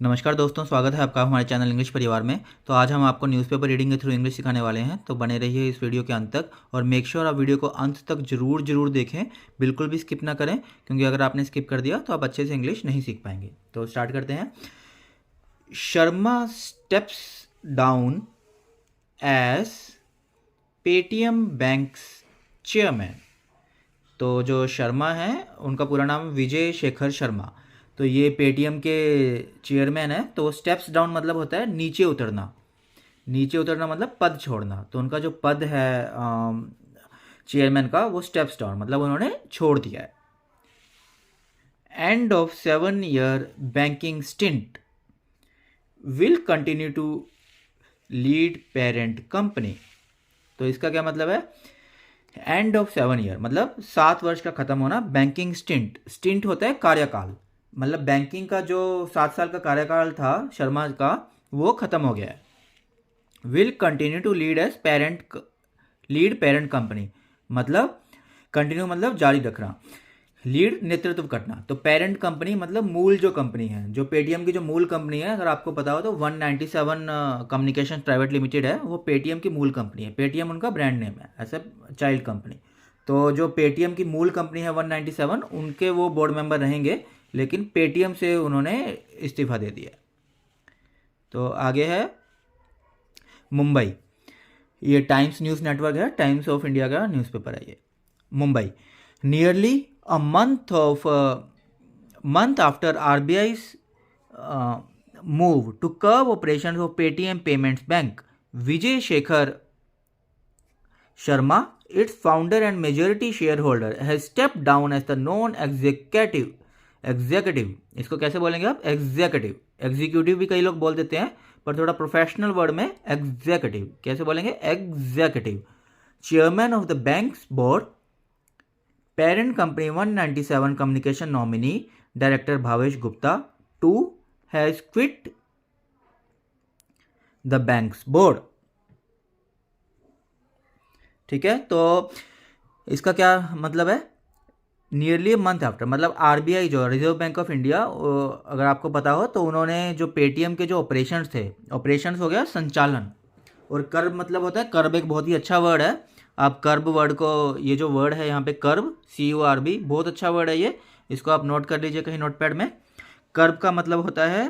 नमस्कार दोस्तों, स्वागत है आपका हमारे चैनल इंग्लिश परिवार में। तो आज हम आपको न्यूज़पेपर रीडिंग के थ्रू इंग्लिश सिखाने वाले हैं। तो बने रहिए इस वीडियो के अंत तक और मेक श्योर आप वीडियो को अंत तक जरूर देखें, बिल्कुल भी स्किप ना करें, क्योंकि अगर आपने स्किप कर दिया तो आप अच्छे से इंग्लिश नहीं सीख पाएंगे। तो स्टार्ट करते हैं। Sharma steps down as Paytm banks chairman. तो जो शर्मा है उनका पूरा नाम विजय शेखर शर्मा। तो ये पेटीएम के चेयरमैन है। तो स्टेप्स डाउन मतलब होता है नीचे उतरना। नीचे उतरना मतलब पद छोड़ना। तो उनका जो पद है चेयरमैन का, वो स्टेप्स डाउन मतलब उन्होंने छोड़ दिया है। End of 7-year banking stint will continue to lead parent company. तो इसका क्या मतलब है? एंड ऑफ 7 year मतलब 7 वर्ष का खत्म होना। बैंकिंग स्टिंट, स्टिंट होता है कार्यकाल, मतलब बैंकिंग का जो 7 साल का कार्यकाल था शर्मा का, वो खत्म हो गया है। Will continue to lead as parent company मतलब कंटिन्यू मतलब जारी रखना, लीड नेतृत्व करना। तो पेरेंट कंपनी मतलब मूल जो कंपनी है, जो पेटीएम की जो मूल कंपनी है, अगर आपको पता हो तो 197 कम्युनिकेशन प्राइवेट लिमिटेड है, वो पेटीएम की मूल कंपनी है। पेटीएम उनका ब्रांड नेम है, ऐसे चाइल्ड कंपनी। तो जो पेटीएम की मूल कंपनी है 197, उनके वो बोर्ड मेंबर रहेंगे, लेकिन पेटीएम से उन्होंने इस्तीफा दे दिया। तो आगे है मुंबई। ये टाइम्स न्यूज़ नेटवर्क है, टाइम्स ऑफ इंडिया का न्यूज़पेपर है ये। Mumbai, nearly a month after RBI's move to curb operations of Paytm Payments Bank, Vijay Shekhar Sharma, its founder and majority shareholder, has stepped down as the non-executive इसको कैसे बोलेंगे आप? Executive भी कई लोग बोल देते हैं, पर थोड़ा प्रोफेशनल वर्ड में एग्जीक्यूटिव कैसे बोलेंगे? Executive chairman of the banks board, parent company 197 communication nominee director Bhavesh Gupta too has quit the banks board. ठीक है, तो इसका क्या मतलब है? नियरली मंथ आफ्टर मतलब आरबीआई जो रिजर्व बैंक ऑफ इंडिया, अगर आपको पता हो तो उन्होंने जो पेटीएम के जो ऑपरेशंस थे, ऑपरेशंस हो गया संचालन, और कर्ब मतलब होता है, कर्ब एक बहुत ही अच्छा वर्ड है। आप कर्ब वर्ड को, ये जो वर्ड है यहाँ पे कर्ब, CURB, बहुत अच्छा वर्ड है ये, इसको आप नोट कर लीजिए कहीं नोटपैड में। कर्ब का मतलब होता है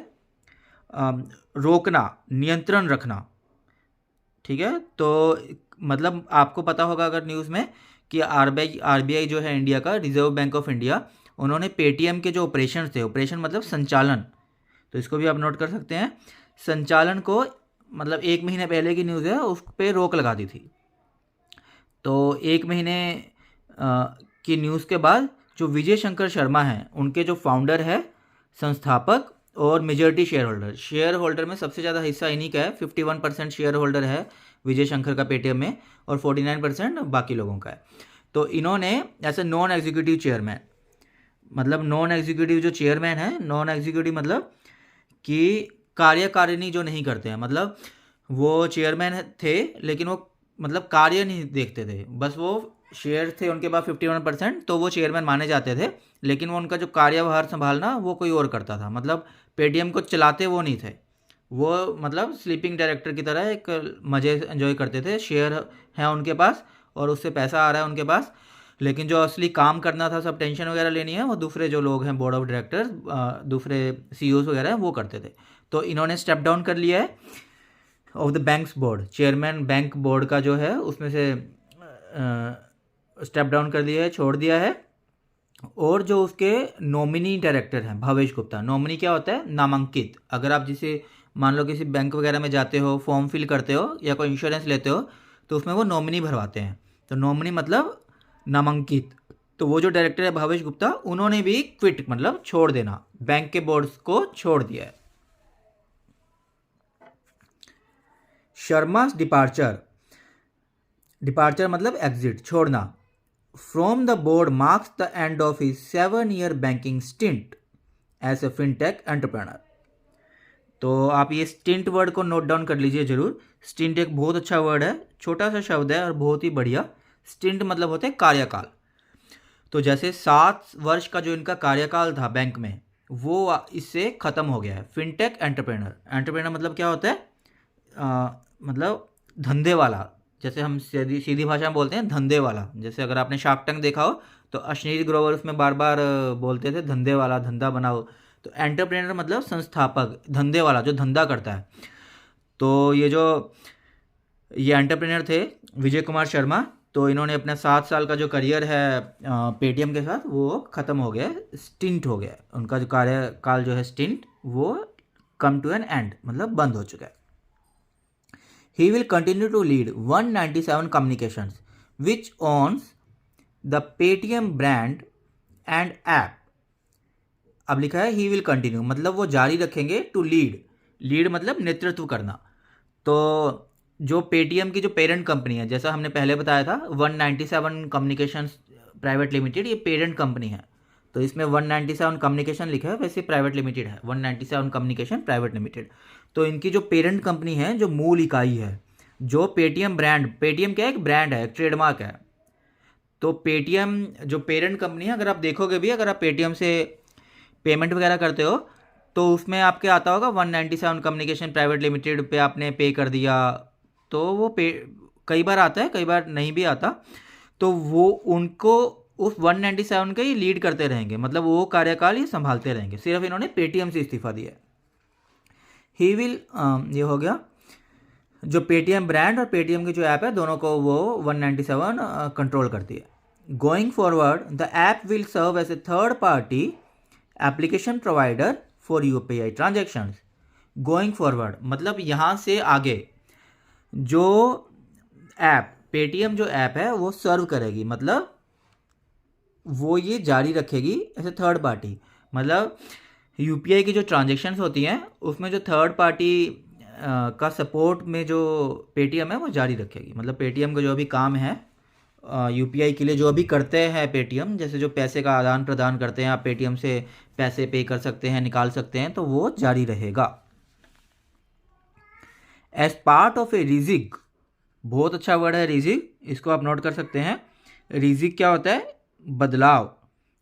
रोकना, नियंत्रण रखना। ठीक है, तो मतलब आपको पता होगा अगर न्यूज़ में कि आरबीआई जो है इंडिया का, रिजर्व बैंक ऑफ इंडिया, उन्होंने पेटीएम के जो ऑपरेशन थे, ऑपरेशन मतलब संचालन, तो इसको भी आप नोट कर सकते हैं। संचालन को मतलब 1 महीने पहले की न्यूज़ है, उस पर रोक लगा दी थी। तो 1 महीने की न्यूज़ के बाद जो विजय शंकर शर्मा हैं, उनके जो फाउंडर है, संस्थापक और मेजॉरिटी शेयर होल्डर में सबसे ज़्यादा हिस्सा इन्हीं का है। 51% शेयर होल्डर है विजय शंकर का पेटीएम में, और 49% बाकी लोगों का है। तो इन्होंने ऐसे नॉन एग्जीक्यूटिव चेयरमैन, मतलब नॉन एग्जीक्यूटिव जो चेयरमैन है, नॉन एग्जीक्यूटिव मतलब कि कार्यकारिणी जो नहीं करते हैं, मतलब वो चेयरमैन थे लेकिन वो मतलब कार्य नहीं देखते थे, बस वो शेयर थे उनके पास 51%, तो वो चेयरमैन माने जाते थे, लेकिन वो उनका जो कार्यभार संभालना वो कोई और करता था। मतलब पेटीएम को चलाते वो नहीं थे, वो मतलब स्लीपिंग डायरेक्टर की तरह एक मज़े एंजॉय करते थे। शेयर हैं उनके पास और उससे पैसा आ रहा है उनके पास, लेकिन जो असली काम करना था, सब टेंशन वगैरह लेनी है, वो दूसरे जो लोग हैं बोर्ड ऑफ डायरेक्टर्स, दूसरे CEOs वगैरह हैं, वो करते थे। तो इन्होंने स्टेप डाउन कर लिया है of the banks board. Chairman bank board का जो है उसमें से स्टेप डाउन कर दिया है, छोड़ दिया है। और जो उसके नॉमिनी डायरेक्टर हैं भावेश गुप्ता, नॉमिनी क्या होता है? नामांकित। अगर आप जिसे मान लो किसी बैंक वगैरह में जाते हो, फॉर्म फिल करते हो या कोई इंश्योरेंस लेते हो, तो उसमें वो नॉमिनी भरवाते हैं। तो नॉमिनी मतलब नामांकित। तो वो जो डायरेक्टर है भावेश गुप्ता, उन्होंने भी क्विट मतलब छोड़ देना, बैंक के बोर्ड्स को छोड़ दिया है। शर्मा's डिपार्चर मतलब एग्जिट, छोड़ना, from the board marks the end of his 7-year banking stint as a fintech entrepreneur. तो आप ये स्टिंट वर्ड को नोट डाउन कर लीजिए जरूर। स्टिंट एक बहुत अच्छा वर्ड है, छोटा सा शब्द है और बहुत ही बढ़िया। स्टिंट मतलब होता है कार्यकाल। तो जैसे 7 वर्ष का जो इनका कार्यकाल था बैंक में, वो इससे ख़त्म हो गया है। फिनटेक एंटरप्रेनर, एंटरप्रेनर मतलब क्या होता है? मतलब धंधे वाला, जैसे हम सीधी सीधी भाषा में बोलते हैं धंधे वाला। जैसे अगर आपने शार्क टैंक देखा हो तो अश्नीर ग्रोवर उसमें बार बार बोलते थे धंधे वाला, धंधा बनाओ। तो एंटरप्रेनर मतलब संस्थापक, धंधे वाला जो धंधा करता है। तो ये एंटरप्रेनर थे विजय कुमार शर्मा। तो इन्होंने अपना 7 साल का जो करियर है पेटीएम के साथ वो ख़त्म हो गया, स्टिंट हो गया उनका जो कार्यकाल जो है स्टिंट, वो कम टू एन एंड, मतलब बंद हो चुका है। He will continue to lead 197 Communications, which owns the Paytm brand and app. अब लिखा है ही विल कंटिन्यू, मतलब वो जारी रखेंगे टू लीड, लीड मतलब नेतृत्व करना। तो जो पेटीएम की जो पेरेंट कंपनी है, जैसा हमने पहले बताया था 197 कम्युनिकेशंस प्राइवेट लिमिटेड, ये पेरेंट कंपनी है। तो इसमें 197 कम्युनिकेशन लिखा है, वैसे प्राइवेट लिमिटेड है 197 कम्युनिकेशन प्राइवेट लिमिटेड। तो इनकी जो पेरेंट कंपनी है, जो मूल इकाई है, जो पेटीएम ब्रांड, पेटीएम क्या है? एक ब्रांड है, एक ट्रेडमार्क है। तो पेटीएम जो पेरेंट कंपनी है, अगर आप देखोगे भी, अगर आप पेटीएम से पेमेंट वगैरह करते हो तो उसमें आपके आता होगा 197 कम्युनिकेशन प्राइवेट लिमिटेड पे आपने पे कर दिया, तो वो पे कई बार आता है, कई बार नहीं भी आता। तो वो उनको उस 197 का ही लीड करते रहेंगे, मतलब वो कार्यकाल ही संभालते रहेंगे। सिर्फ इन्होंने पेटीएम से इस्तीफा दिया है। ही विल, ये हो गया जो पेटीएम ब्रांड और पेटीएम की जो ऐप है, दोनों को वो 197 कंट्रोल करती है। Going forward the app will serve as a third party application provider for UPI transactions. Going forward मतलब यहाँ से आगे जो ऐप, पेटीएम जो ऐप है वो सर्व करेगी, मतलब वो ये जारी रखेगी एज ए थर्ड पार्टी। मतलब यूपीआई की जो ट्रांजेक्शन्स होती हैं उसमें जो थर्ड पार्टी का सपोर्ट में जो पेटीएम है वो जारी रखेगी। मतलब पेटीएम का जो भी काम है यूपीआई के लिए जो अभी करते हैं पेटीएम, जैसे जो पैसे का आदान प्रदान करते हैं, आप पेटीएम से पैसे पे कर सकते हैं, निकाल सकते हैं, तो वो जारी रहेगा। एज पार्ट ऑफ ए रिजिग, बहुत अच्छा वर्ड है रिजिग, इसको आप नोट कर सकते हैं। रिजिग क्या होता है? बदलाव,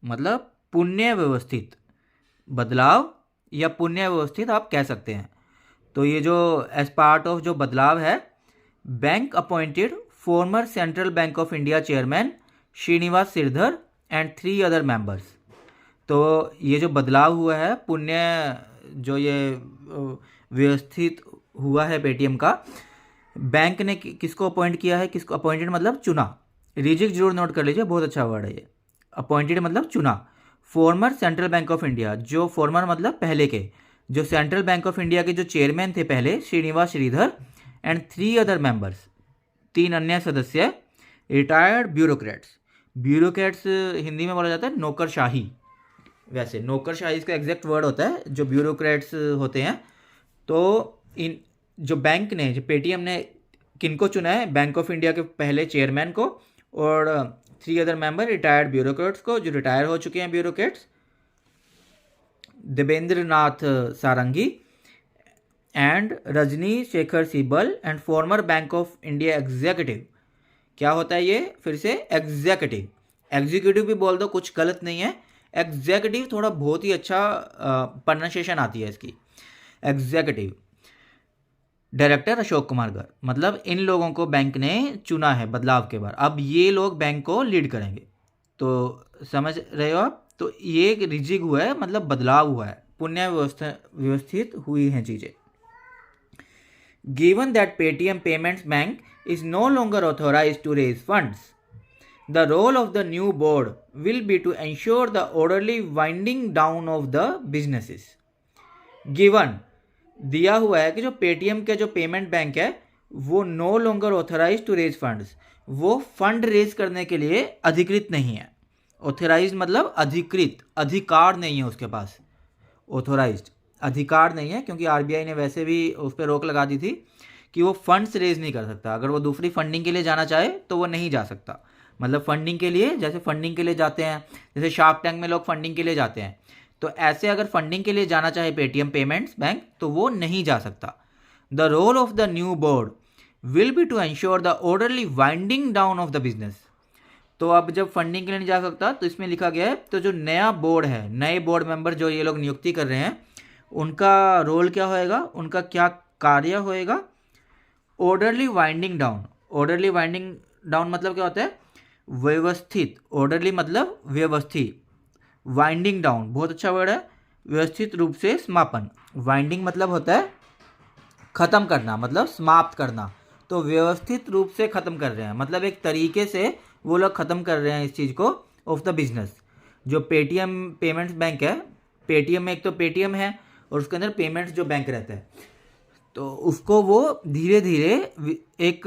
मतलब पुण्य व्यवस्थित, बदलाव या पुण्य व्यवस्थित आप कह सकते हैं। तो ये जो एज पार्ट ऑफ जो बदलाव है, bank appointed former central bank of India chairman Srinivas Sridhar and 3 other members. तो ये जो बदलाव हुआ है, पुण्य जो ये व्यवस्थित हुआ है पेटीएम का, बैंक ने किसको अपॉइंट किया है? किसको अपॉइंटेड मतलब चुना, रिजिक जरूर नोट कर लीजिए, बहुत अच्छा वर्ड है ये। अपॉइंटेड मतलब चुना। Farmer central bank of India, जो फॉर्मर मतलब पहले के, जो सेंट्रल बैंक ऑफ इंडिया के जो चेयरमैन थे पहले, Srinivas Sridhar, and 3 other members, 3 अन्य सदस्य, रिटायर्ड ब्यूरोक्रेट्स। ब्यूरोक्रेट्स हिंदी में बोला जाता है नौकरशाही, वैसे नौकरशाही इसका एग्जैक्ट वर्ड होता है, जो ब्यूरोक्रेट्स होते हैं। तो इन जो बैंक ने, जो पेटीएम ने किनको चुना है? बैंक ऑफ इंडिया के पहले चेयरमैन को और 3 अदर मेंबर रिटायर्ड ब्यूरोक्रेट्स को, जो रिटायर हो चुके हैं bureaucrats, Devendra Nath sarangi and Rajni Shekhar Sibal and farmer bank of India executive. क्या होता है ये? फिर से एग्जीक्यूटिव, एग्जीक्यूटिव भी बोल दो, कुछ गलत नहीं है। एग्जीक्यूटिव थोड़ा बहुत ही अच्छा प्रोनाउंसिएशन आती है इसकी, एग्जीक्यूटिव। डायरेक्टर अशोक कुमार गर्ग, मतलब इन लोगों को बैंक ने चुना है बदलाव के बाद, अब ये लोग बैंक को लीड करेंगे। तो समझ रहे हो आप? तो ये एक रिजिग हुआ है, मतलब बदलाव हुआ है, पुण्य व्यवस्थित हुई हैं चीज़ें। Given that Paytm payments bank is no longer authorized to raise funds, the role of the new board will be to ensure the orderly winding down of the businesses. Given, दिया हुआ है कि जो पेटीएम के जो payment bank है वो no longer authorise to raise funds, वो फंड रेज करने के लिए अधिकृत नहीं है। ऑथराइज मतलब अधिकृत, अधिकार नहीं है उसके पास, ऑथोराइज्ड अधिकार नहीं है, क्योंकि आरबीआई ने वैसे भी उस पर रोक लगा दी थी कि वो फंड्स रेज नहीं कर सकता। अगर वो दूसरी फंडिंग के लिए जाना चाहे तो वो नहीं जा सकता। मतलब फंडिंग के लिए, जैसे फंडिंग के लिए जाते हैं, जैसे शार्क टैंक में लोग फंडिंग के लिए जाते हैं, तो ऐसे अगर फंडिंग के लिए जाना चाहे पेटीएम पेमेंट्स बैंक तो वो नहीं जा सकता। The role of the new board will be to ensure the orderly winding down of the business. तो अब जब फंडिंग के लिए नहीं जा सकता तो इसमें लिखा गया है, तो जो नया बोर्ड है, नए बोर्ड मेंबर जो ये लोग नियुक्ति कर रहे हैं, उनका रोल क्या होएगा, उनका क्या कार्य होएगा? Orderly winding down. Orderly winding down मतलब क्या होता है? व्यवस्थित। ऑर्डरली मतलब व्यवस्थित, वाइंडिंग डाउन बहुत अच्छा वर्ड है। व्यवस्थित रूप से समापन। वाइंडिंग मतलब होता है खत्म करना, मतलब समाप्त करना। तो व्यवस्थित रूप से खत्म कर रहे हैं, मतलब एक तरीके से वो लोग खत्म कर रहे हैं इस चीज़ को, ऑफ द बिजनेस। जो पेटीएम पेमेंट्स बैंक है, पेटीएम में एक तो पेटीएम है और उसके अंदर पेमेंट्स जो बैंक रहता है, तो उसको वो धीरे धीरे एक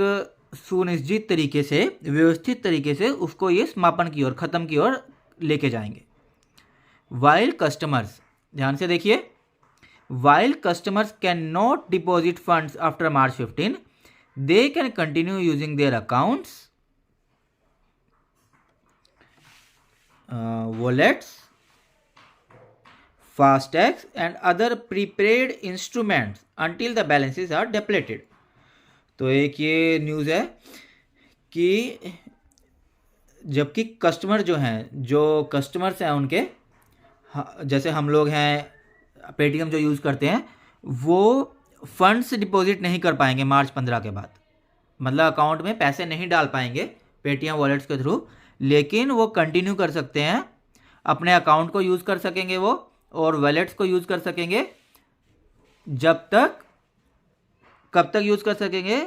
सुनिश्चित तरीके से, व्यवस्थित तरीके से उसको ये समापन की ओर, खत्म की ओर लेके जाएंगे। वाइल कस्टमर्स, ध्यान से देखिए, while customers cannot deposit funds after March 15, they can continue using their accounts, wallets, FASTags and other prepaid instruments until the balances are depleted. तो एक ये न्यूज़ है कि जबकि कस्टमर जो हैं, जो कस्टमर्स हैं उनके, जैसे हम लोग हैं, पेटीएम जो यूज़ करते हैं, वो फंड्स डिपॉजिट नहीं कर पाएंगे मार्च 15 के बाद, मतलब अकाउंट में पैसे नहीं डाल पाएंगे पेटीएम वॉलेट्स के थ्रू, लेकिन वो कंटिन्यू कर सकते हैं, अपने अकाउंट को यूज़ कर सकेंगे वो, और वॉलेट्स को यूज़ कर सकेंगे जब तक, कब तक यूज़ कर सकेंगे?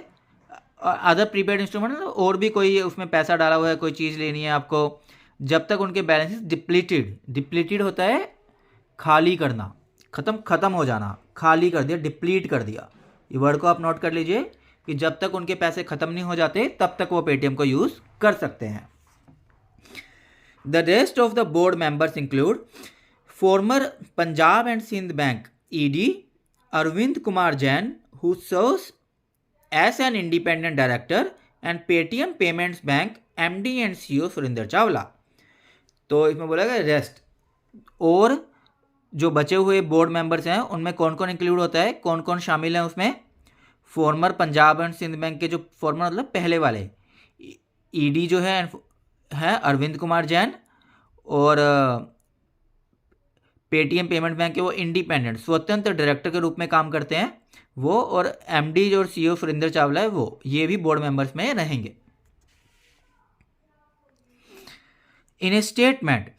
अदर प्रीपेड इंस्ट्रूमेंट, और भी कोई उसमें पैसा डाला हुआ है, कोई चीज़ लेनी है आपको, जब तक उनके बैलेंसेस डिप्लीटेड होता है खाली करना, खत्म हो जाना, खाली कर दिया, डिप्लीट कर दिया। ये वर्ड को आप नोट कर लीजिए कि जब तक उनके पैसे खत्म नहीं हो जाते तब तक वो पेटीएम को यूज़ कर सकते हैं। The rest of the board members include former Punjab and Sindh bank ED Arvind Kumar Jain, who serves as an independent director, and Paytm payments bank MD and CEO Surendra Chawla. तो इसमें बोला गया रेस्ट, और जो बचे हुए बोर्ड मेंबर्स हैं उनमें कौन कौन इंक्लूड होता है, कौन कौन शामिल हैं उसमें? Former Punjab and Sindh bank के जो फॉर्मर मतलब पहले वाले, ईडी जो है अरविंद कुमार जैन, और पेटीएम पेमेंट बैंक के वो इंडिपेंडेंट स्वतंत्र डायरेक्टर के रूप में काम करते हैं वो, और एमडी जो और सीईओ सुरेंद्र चावला है वो, ये भी बोर्ड मेंबर्स में रहेंगे। इन ए statement,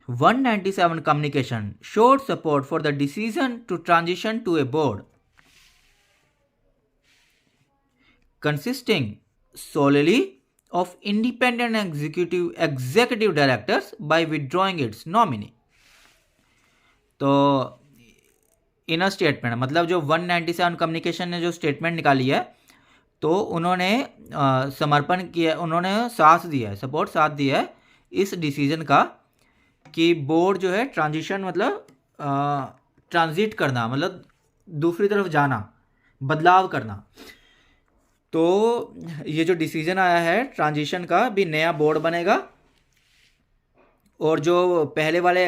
197 Communication showed support for the decision to transition to a board consisting solely of independent executive directors by withdrawing its nominee. तो इन अ स्टेटमेंट मतलब जो 197 कम्युनिकेशन ने जो स्टेटमेंट निकाली है, तो उन्होंने समर्पण किया, उन्होंने साथ दिया है, सपोर्ट साथ दिया है इस डिसीजन का कि बोर्ड जो है ट्रांजिशन मतलब ट्रांजिट करना, मतलब दूसरी तरफ जाना, बदलाव करना। तो ये जो डिसीजन आया है ट्रांजिशन का, भी नया बोर्ड बनेगा, और जो पहले वाले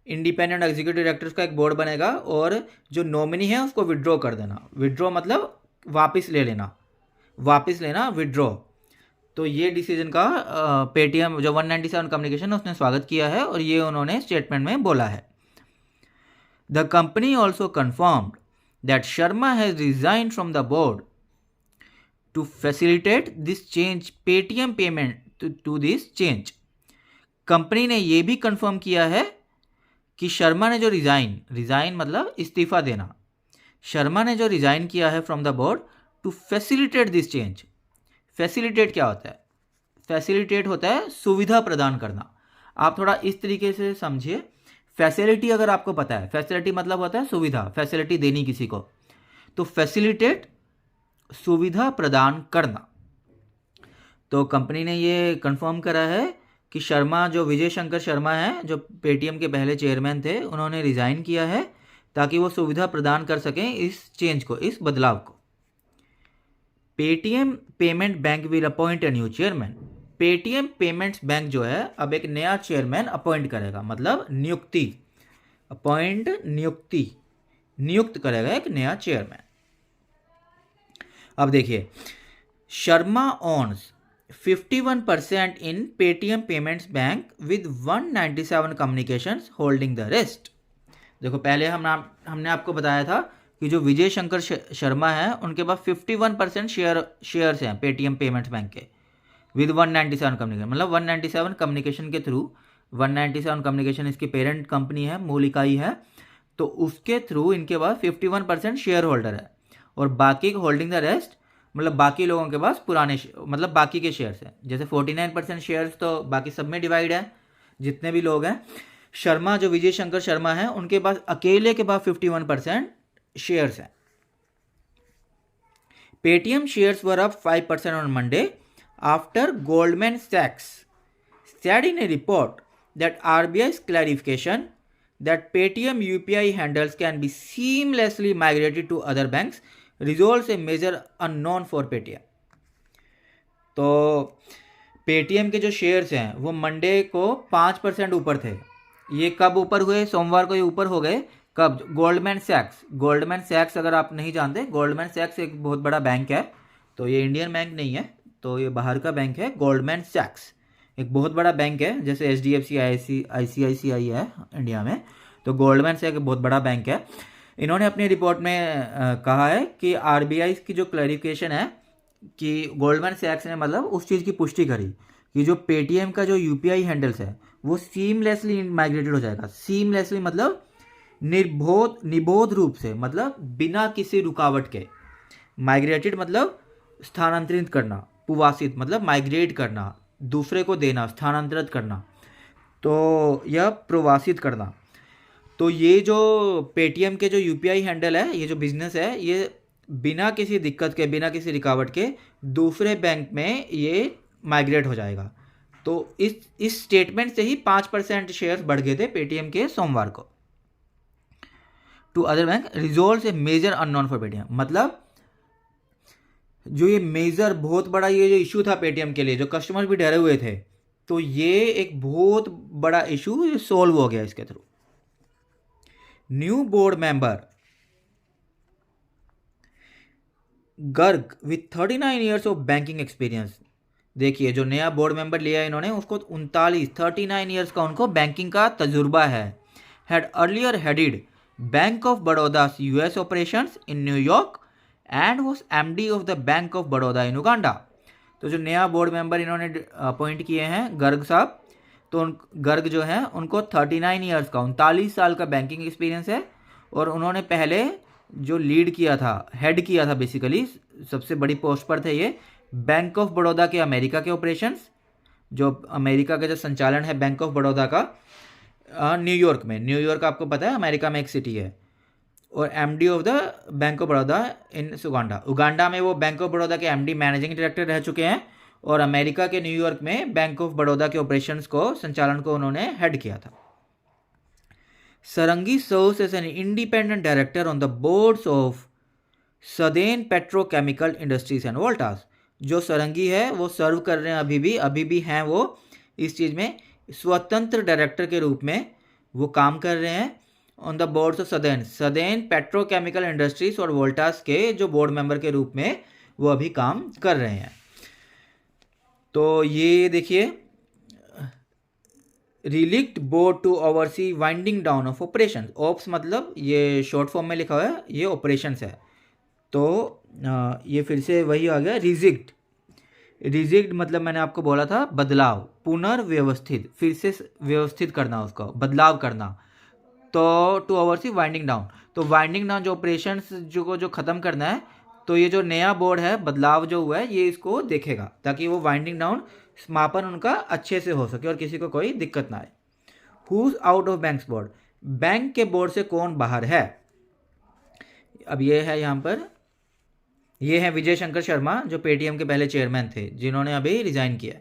इंडिपेंडेंट एग्जीक्यूटिव डायरेक्टर्स का एक बोर्ड बनेगा, और जो नॉमिनी है उसको विड्रॉ कर देना। विड्रॉ मतलब वापस लेना, विड्रॉ। तो ये डिसीजन का पेटीएम जो 197 कम्युनिकेशन है उसने स्वागत किया है, और ये उन्होंने स्टेटमेंट में बोला है। The company also confirmed that Sharma has resign from the board to facilitate this change Paytm payment to this change. Company ने ये भी कंफर्म किया है कि शर्मा ने जो रिजाइन मतलब इस्तीफा देना, शर्मा ने जो रिजाइन किया है from the board to facilitate this change. Facilitate क्या होता है? फैसिलिटेट होता है सुविधा प्रदान करना। आप थोड़ा इस तरीके से समझिए, फैसिलिटी अगर आपको पता है, फैसिलिटी मतलब होता है सुविधा, फैसिलिटी देनी किसी को, तो फैसिलिटेट सुविधा प्रदान करना। तो कंपनी ने ये कंफर्म करा है कि शर्मा, जो विजय शंकर शर्मा हैं, जो पेटीएम के पहले चेयरमैन थे, उन्होंने रिज़ाइन किया है ताकि वो सुविधा प्रदान कर सकें इस चेंज को, इस बदलाव को। Paytm payment bank will appoint a new chairman. Paytm payments bank जो है अब एक नया चेयरमैन अपॉइंट करेगा, मतलब नियुक्त करेगा एक नया चेयरमैन। अब देखिए, Sharma owns 51% in Paytm payments bank with 197 communications holding the rest. देखो पहले हमने आपको बताया था कि जो विजय शंकर शर्मा है उनके पास 51% शेयर्स हैं पेटीएम पेमेंट्स बैंक के विद 197 कम्युनिकेशन, मतलब 197 कम्युनिकेशन के थ्रू, 197 कम्युनिकेशन इसकी पेरेंट कंपनी है, मूल इकाई है, तो उसके थ्रू इनके पास 51% शेयर होल्डर है और बाकी होल्डिंग द रेस्ट, मतलब बाकी लोगों के पास पुराने मतलब बाकी के शेयर्स हैं। जैसे 49% शेयर्स तो बाकी सब में डिवाइड है जितने भी लोग हैं। शर्मा जो विजय शंकर शर्मा है उनके पास अकेले के पास 51% शेयर्स हैं। Paytm shares were up 5% on Monday after Goldman सैक्स said in a report that RBI's clarification that Paytm UPI handles can be seamlessly migrated to other banks resolves a major unknown for Paytm। तो Paytm के जो shares हैं वो Monday को 5% ऊपर थे। ये कब ऊपर हुए? सोमवार को ये ऊपर हो गए। कब? गोल्डमैन सैक्स अगर आप नहीं जानते, गोल्डमैन सैक्स एक बहुत बड़ा बैंक है, तो ये इंडियन बैंक नहीं है, तो ये बाहर का बैंक है। गोल्डमैन सैक्स एक बहुत बड़ा बैंक है, जैसे HDFC ICICI है इंडिया में, तो गोल्डमैन सैक्स एक बहुत बड़ा बैंक है। इन्होंने अपनी रिपोर्ट में कहा है कि RBI की जो क्लैरिफिकेशन है कि गोल्डमैन सैक्स ने मतलब उस चीज़ की पुष्टि करी कि जो पेटीएम का जो UPI हैंडल्स है वो सीमलेसली माइग्रेटेड हो जाएगा। सीमलेसली मतलब निबोध रूप से, मतलब बिना किसी रुकावट के। माइग्रेटेड मतलब स्थानांतरित करना, पुवासित मतलब माइग्रेट करना, दूसरे को देना, स्थानांतरित करना, तो यह प्रवासित करना। तो ये जो पेटीएम के जो UPI हैंडल है, ये जो बिजनेस है, ये बिना किसी दिक्कत के, बिना किसी रुकावट के दूसरे बैंक में ये माइग्रेट हो जाएगा। तो इस स्टेटमेंट से ही 5% शेयर्स बढ़ गए थे पेटीएम के सोमवार को। To other bank resolve a major unknown for Paytm, मतलब जो ये मेजर बहुत बड़ा ये जो इशू था पेटीएम के लिए, जो कस्टमर भी डरे हुए थे, तो ये एक बहुत बड़ा इशू सोल्व हो गया इसके through. New board member Garg with 39 years of banking experience. देखिए जो नया बोर्ड मेंबर लिया है इन्होंने, उसको 39 ईयर्स का उनको बैंकिंग का तजुर्बा है। Had earlier headed Bank of Baroda's US operations in New York and was MD of the Bank of Baroda in Uganda. तो जो नया बोर्ड मेंबर इन्होंने अपॉइंट किए हैं गर्ग साहब, तो गर्ग जो है उनको 39 ईयर्स का, 39 साल का बैंकिंग एक्सपीरियंस है, और उन्होंने पहले जो लीड किया था, हेड किया था, बेसिकली सबसे बड़ी पोस्ट पर थे ये, बैंक ऑफ बड़ौदा के अमेरिका के ऑपरेशंस, जो अमेरिका का जो संचालन है बैंक ऑफ बड़ौदा का न्यूयॉर्क में। न्यूयॉर्क आपको पता है अमेरिका में एक सिटी है। और MD of the Bank of Baroda in Uganda. Uganda में वो बैंक ऑफ बड़ौदा के MD मैनेजिंग डायरेक्टर रह चुके हैं, और अमेरिका के न्यूयॉर्क में बैंक ऑफ बड़ौदा के ऑपरेशंस को, संचालन को उन्होंने हेड किया था। Sarangi serves as an independent director on the boards of Southern Petrochemical Industries and Voltas. जो सरंगी है वो सर्व कर रहे हैं, अभी भी हैं वो इस चीज़ में स्वतंत्र डायरेक्टर के रूप में वो काम कर रहे हैं on the boards of Southern Petrochemical Industries और वोल्टास के जो बोर्ड मेंबर के रूप में वो अभी काम कर रहे हैं। तो ये देखिए, relict board to oversee winding down of operation. Ops मतलब ये शॉर्ट फॉर्म में लिखा हुआ है, ये ऑपरेशंस है, तो ये फिर से वही आ गया रिजिक्ड मतलब मैंने आपको बोला था बदलाव, पुनर्व्यवस्थित, फिर से व्यवस्थित करना, उसको बदलाव करना। तो टू ओवरसी वाइंडिंग डाउन, तो वाइंडिंग डाउन जो ऑपरेशंस जो ख़त्म करना है, तो ये जो नया बोर्ड है, बदलाव जो हुआ है, ये इसको देखेगा ताकि वो वाइंडिंग डाउन समापन उनका अच्छे से हो सके और किसी को कोई दिक्कत ना आए। Whose out of banks board, bank के बोर्ड से कौन बाहर है? अब ये है यहाँ पर, ये है विजय शंकर शर्मा जो पेटीएम के पहले चेयरमैन थे, जिन्होंने अभी रिजाइन किया।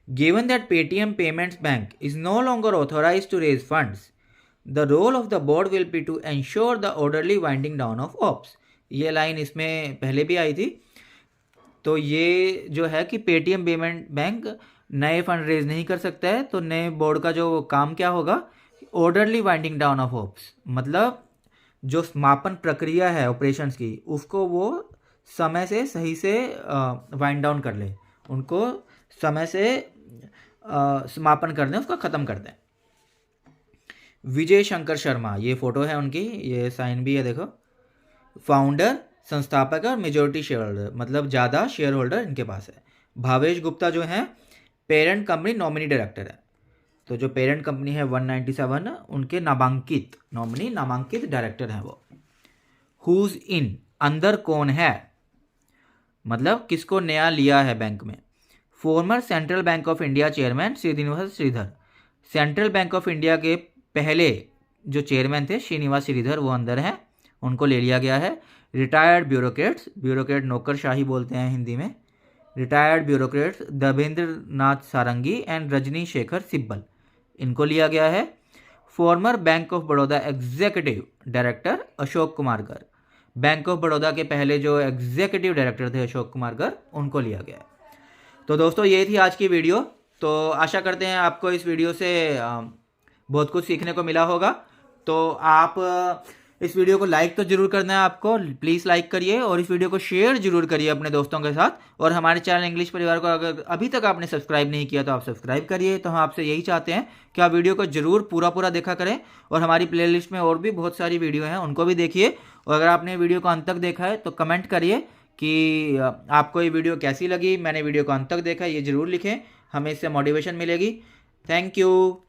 Given that Paytm payments bank is no longer authorise to raise funds, the role of the board will be to ensure the orderly winding down of ops. ये लाइन इसमें पहले भी आई थी। तो ये जो है कि पेटीएम पेमेंट बैंक नए फंड रेज नहीं कर सकता है, तो नए बोर्ड का जो काम क्या होगा, orderly winding down of ops, मतलब जो समापन प्रक्रिया है ऑपरेशंस की, उसको वो समय से सही से वाइंड डाउन कर ले, उनको समय से समापन कर दें, उसको ख़त्म कर दें। विजय शंकर शर्मा, ये फ़ोटो है उनकी, ये साइन भी है देखो, फाउंडर, संस्थापक और मेजोरिटी शेयर होल्डर, मतलब ज़्यादा शेयर होल्डर इनके पास है। भावेश गुप्ता जो है पेरेंट कंपनी नॉमिनी डायरेक्टर है। तो जो पेरेंट कंपनी है 197, उनके नामांकित नॉमिनी, नामांकित डायरेक्टर हैं वो। हुज इन, अंदर कौन है, मतलब किसको नया लिया है बैंक में। Former central bank of India chairman Srinivas Sridhar, central bank of India के पहले जो चेयरमैन थे श्रीनिवास श्रीधर, वो अंदर हैं, उनको ले लिया गया है। रिटायर्ड ब्यूरोक्रेट्स, ब्यूरोक्रेट नौकरशाही बोलते हैं हिंदी में, retired bureaucrats Devendra Nath sarangi and Rajni Shekhar Sibal, इनको लिया गया है। Farmer bank of Baroda executive director Ashok Kumar Garg, bank of Baroda के पहले जो एग्जीक्यूटिव डायरेक्टर थे अशोक कुमार गर्ग, उनको लिया गया है। तो दोस्तों ये थी आज की वीडियो। तो आशा करते हैं आपको इस वीडियो से बहुत कुछ सीखने को मिला होगा। तो आप इस वीडियो को लाइक तो जरूर करना है आपको, प्लीज़ लाइक करिए, और इस वीडियो को शेयर जरूर करिए अपने दोस्तों के साथ। और हमारे चैनल इंग्लिश परिवार को अगर अभी तक आपने सब्सक्राइब नहीं किया तो आप सब्सक्राइब करिए। तो हम आपसे यही चाहते हैं कि आप वीडियो को जरूर पूरा देखा करें, और हमारी प्लेलिस्ट में और भी बहुत सारी वीडियो हैं, उनको भी देखिए। और अगर आपने वीडियो को अंत तक देखा है तो कमेंट करिए कि आपको ये वीडियो कैसी लगी, मैंने वीडियो को अंत तक देखा, ये ज़रूर लिखें, हमें इससे मोटिवेशन मिलेगी। Thank you.